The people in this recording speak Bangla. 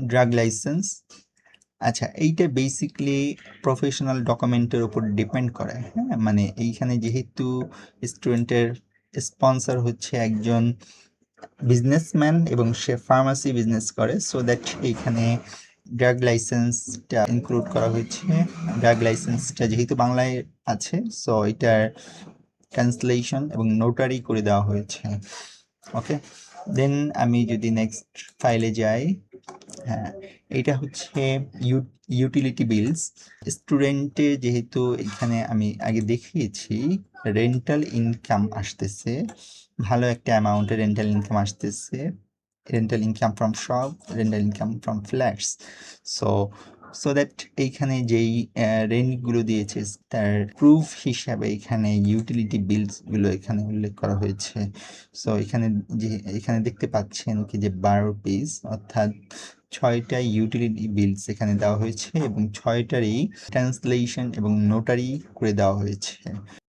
Drug licence. আচ্ছা, এইটা বেসিকলি প্রফেশনাল ডকুমেন্টের উপর ডিপেন্ড করে। হ্যাঁ, মানে এইখানে যেহেতু স্টুডেন্টের স্পন্সর হচ্ছে একজন বিজনেসম্যান এবং সে ফার্মাসি বিজনেস করে, সো দ্যাট এইখানে ড্রাগ লাইসেন্সটা ইনক্লুড করা হয়েছে। ড্রাগ লাইসেন্সটা যেহেতু বাংলায় আছে, সো এটার ট্রান্সলেশন এবং নোটারি করে দেওয়া হয়েছে। ওকে, দেন আমি যদি নেক্সট ফাইলে যাই, হ্যাঁ, এটা হচ্ছে ইউটিলিটি বিলস। স্টুডেন্টে যেহেতু এখানে আমি আগে দেখিয়েছি রেন্টাল ইনকাম আসতেছে, ভালো একটা অ্যামাউন্টের রেন্টাল ইনকাম আসতেছে, rental income from shop, rental income from flats. So so that এইখানে যেই রেন্টগুলো দিয়েছে তার প্রুফ হিসাবে এখানে ইউটিলিটি বিলসগুলো এখানে উল্লেখ করা হয়েছে। সো এখানে যে এখানে দেখতে পাচ্ছেন কি যে 12 পিস, অর্থাৎ 6টা ইউটিলিটি বিলস এখানে দেওয়া হয়েছে এবং 6টারই ট্রান্সলেশন এবং নোটারি করে দেওয়া হয়েছে।